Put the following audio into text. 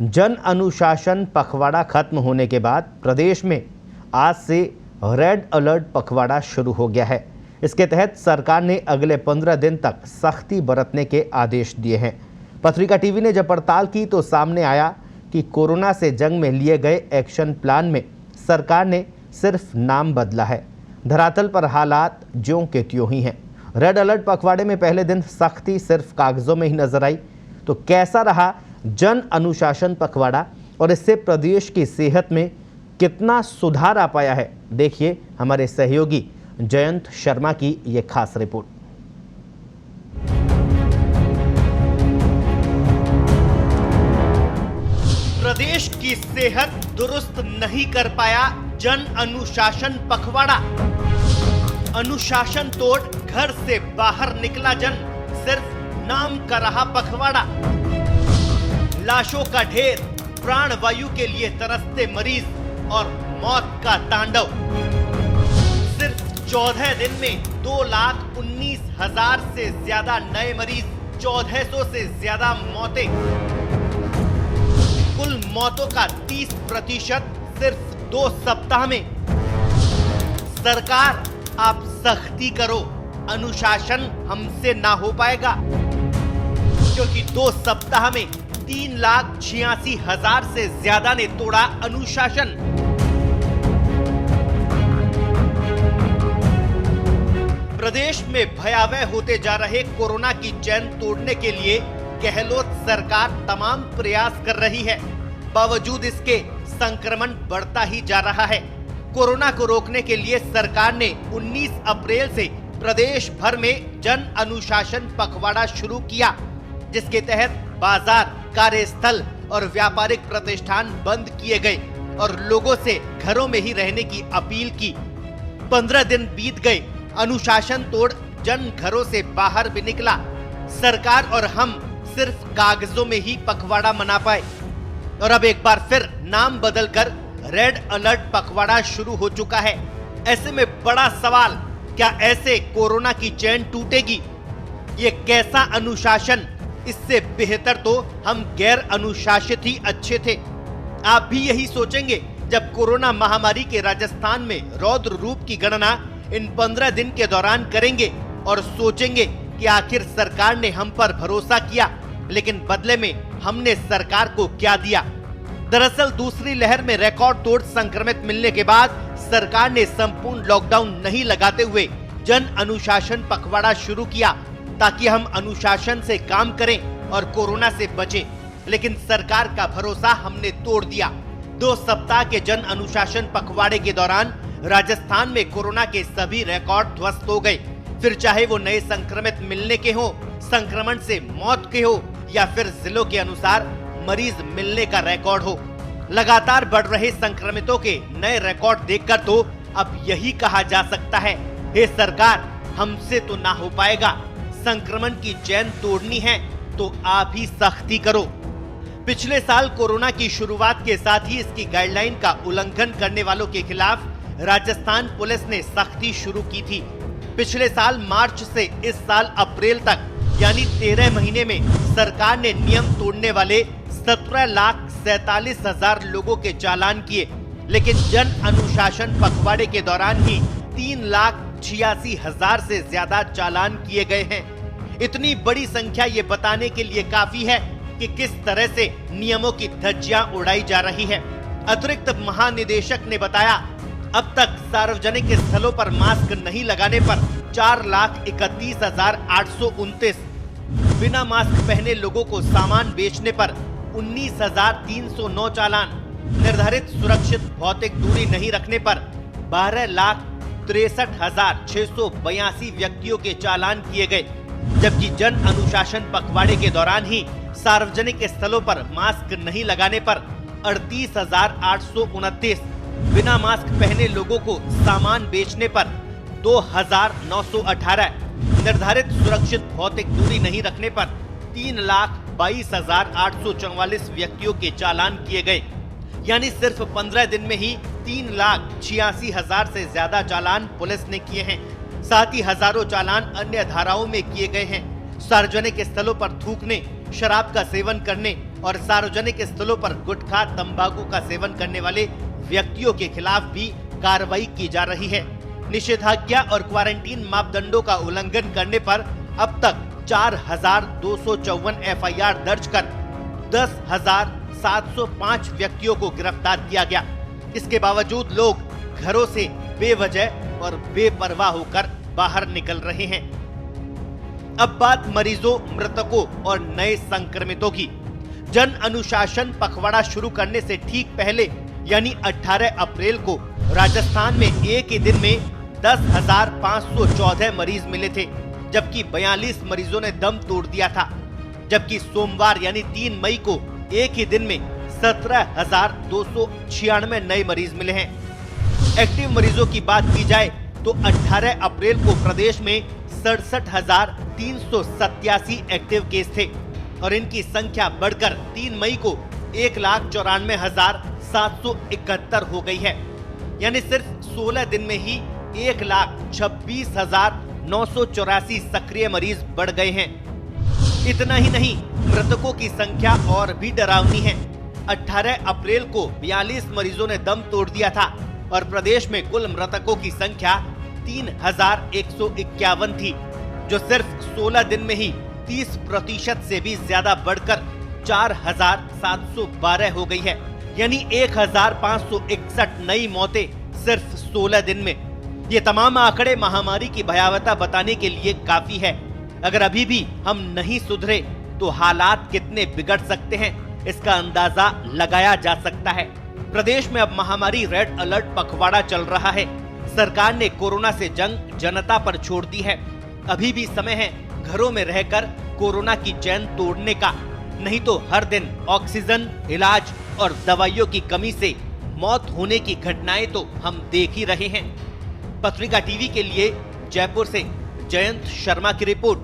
जन अनुशासन पखवाड़ा खत्म होने के बाद प्रदेश में आज से रेड अलर्ट पखवाड़ा शुरू हो गया है। इसके तहत सरकार ने अगले 15 दिन तक सख्ती बरतने के आदेश दिए हैं। पत्रिका टीवी ने जब पड़ताल की तो सामने आया कि कोरोना से जंग में लिए गए एक्शन प्लान में सरकार ने सिर्फ नाम बदला है। धरातल पर हालात ज्यों के त्यों ही हैं। रेड अलर्ट पखवाड़े में पहले दिन सख्ती सिर्फ कागजों में ही नजर आई, तो कैसा रहा जन अनुशासन पखवाड़ा और इससे प्रदेश की सेहत में कितना सुधार आ पाया है, देखिए हमारे सहयोगी जयंत शर्मा की ये खास रिपोर्ट। प्रदेश की सेहत दुरुस्त नहीं कर पाया जन अनुशासन पखवाड़ा। अनुशासन तोड़ घर से बाहर निकला जन, सिर्फ नाम का रहा पखवाड़ा। लाशों का ढेर, प्राण वायु के लिए तरसते मरीज और मौत का तांडव। सिर्फ 14 दिन में 2,19,000 से ज्यादा नए मरीज, 1400 से ज्यादा मौतें। कुल मौतों का 30% सिर्फ 2 सप्ताह में। सरकार आप सख्ती करो, अनुशासन हमसे ना हो पाएगा, क्योंकि 2 सप्ताह में 3,86,000 से ज्यादा ने तोड़ा अनुशासन। प्रदेश में भयावह होते जा रहे कोरोना की चैन तोड़ने के लिए गहलोत सरकार तमाम प्रयास कर रही है। बावजूद इसके संक्रमण बढ़ता ही जा रहा है। कोरोना को रोकने के लिए सरकार ने 19 अप्रैल से प्रदेश भर में जन अनुशासन पखवाड़ा शुरू किया, जिसके तहत बाजार, कार्यस्थल और व्यापारिक प्रतिष्ठान बंद किए गए और लोगों से घरों में ही रहने की अपील की। 15 दिन बीत गए, अनुशासन तोड़ जन घरों से बाहर भी निकला। सरकार और हम सिर्फ कागजों में ही पखवाड़ा मना पाए और अब एक बार फिर नाम बदलकर रेड अलर्ट पखवाड़ा शुरू हो चुका है। ऐसे में बड़ा सवाल, क्या ऐसे कोरोना की चैन टूटेगी? ये कैसा अनुशासन? इससे बेहतर तो हम गैर अनुशासित ही अच्छे थे। आप भी यही सोचेंगे जब कोरोना महामारी के राजस्थान में रौद्र रूप की गणना इन 15 दिन के दौरान करेंगे और सोचेंगे कि आखिर सरकार ने हम पर भरोसा किया, लेकिन बदले में हमने सरकार को क्या दिया। दरअसल दूसरी लहर में रिकॉर्ड तोड़ संक्रमित मिलने के बाद सरकार ने संपूर्ण लॉकडाउन नहीं लगाते हुए जन अनुशासन पखवाड़ा शुरू किया, ताकि हम अनुशासन से काम करें और कोरोना से बचें। लेकिन सरकार का भरोसा हमने तोड़ दिया। 2 सप्ताह के जन अनुशासन पखवाड़े के दौरान राजस्थान में कोरोना के सभी रिकॉर्ड ध्वस्त हो गए। फिर चाहे वो नए संक्रमित मिलने के हो, संक्रमण से मौत के हो या फिर जिलों के अनुसार मरीज मिलने का रिकॉर्ड हो। लगातार बढ़ रहे संक्रमितों के नए रिकॉर्ड देखकर तो अब यही कहा जा सकता है, हे सरकार, हमसे तो ना हो पाएगा। संक्रमण की चैन तोड़नी है तो आप ही सख्ती करो। पिछले साल कोरोना की शुरुआत के साथ ही इसकी गाइडलाइन का उल्लंघन करने वालों के खिलाफ राजस्थान पुलिस ने सख्ती शुरू की थी। पिछले साल मार्च से इस साल अप्रैल तक यानी 13 महीने में सरकार ने नियम तोड़ने वाले 17,47,000 लोगों के चालान किए, लेकिन जन अनुशासन पखवाड़े के दौरान ही 3,86,000 से ज्यादा चालान किए गए हैं। इतनी बड़ी संख्या ये बताने के लिए काफी है कि किस तरह से नियमों की धज्जियां उड़ाई जा रही है। अतिरिक्त महानिदेशक ने बताया, अब तक सार्वजनिक स्थलों पर मास्क नहीं लगाने पर 4,31,829, बिना मास्क पहने लोगों को सामान बेचने पर 19,309 चालान, निर्धारित सुरक्षित भौतिक दूरी नहीं रखने पर 12,63,682 व्यक्तियों के चालान किए गए, जबकि जन अनुशासन पखवाड़े के दौरान ही सार्वजनिक स्थलों पर मास्क नहीं लगाने पर 38,829, बिना मास्क पहने लोगों को सामान बेचने पर 2,918, निर्धारित सुरक्षित भौतिक दूरी नहीं रखने पर 3,22,844 व्यक्तियों के चालान किए गए। यानी सिर्फ 15 दिन में ही 3,86,000 से ज्यादा चालान पुलिस ने किए हैं। साथ ही हजारों चालान अन्य धाराओं में किए गए हैं। सार्वजनिक स्थलों पर थूकने, शराब का सेवन करने, और सार्वजनिक स्थलों पर गुटखा तंबाकू का सेवन करने वाले व्यक्तियों के खिलाफ भी कार्रवाई की जा रही है। निषेधाज्ञा और क्वारंटीन मापदंडों का उल्लंघन करने पर अब तक 4,254 एफआईआर दर्ज कर 10,705 व्यक्तियों को गिरफ्तार किया गया। इसके बावजूद लोग घरों से बेवजह और बेपरवाह होकर बाहर निकल रहे हैं। अब बात मरीजों, मृतकों और नए संक्रमितों की। जन अनुशासन पखवाड़ा शुरू करने से ठीक पहले यानी 18 अप्रैल को राजस्थान में एक ही दिन में 10,514 मरीज मिले थे, जबकि 42 मरीजों ने दम तोड़ दिया था। जबकि सोमवार यानी 3 मई को एक ही दिन में 17,296 नए मरीज मिले हैं। एक्टिव मरीजों की बात की जाए तो 18 अप्रैल को प्रदेश में 67,387 एक्टिव केस थे और इनकी संख्या बढ़कर 3 मई को 1,94,771 हो गई है। यानी सिर्फ 16 दिन में ही 1,26,984 सक्रिय मरीज बढ़ गए हैं। इतना ही नहीं, मृतकों की संख्या और भी डरावनी है। 18 अप्रैल को 42 मरीजों ने दम तोड़ दिया था और प्रदेश में कुल मृतकों की संख्या 3,151 थी, जो सिर्फ 16 दिन में ही 30% से भी ज्यादा बढ़कर 4,712 हो गई है। यानी 1,561 नई मौतें सिर्फ 16 दिन में। ये तमाम आंकड़े महामारी की भयावहता बताने के लिए काफी है। अगर अभी भी हम नहीं सुधरे तो हालात कितने बिगड़ सकते हैं, इसका अंदाजा लगाया जा सकता है। प्रदेश में अब महामारी रेड अलर्ट पखवाड़ा चल रहा है। सरकार ने कोरोना से जंग जनता पर छोड़ दी है। अभी भी समय है घरों में रहकर कोरोना की चैन तोड़ने का, नहीं तो हर दिन ऑक्सीजन, इलाज और दवाइयों की कमी से मौत होने की घटनाएं तो हम देख ही रहे हैं। पत्रिका टीवी के लिए जयपुर से जयंत शर्मा की रिपोर्ट।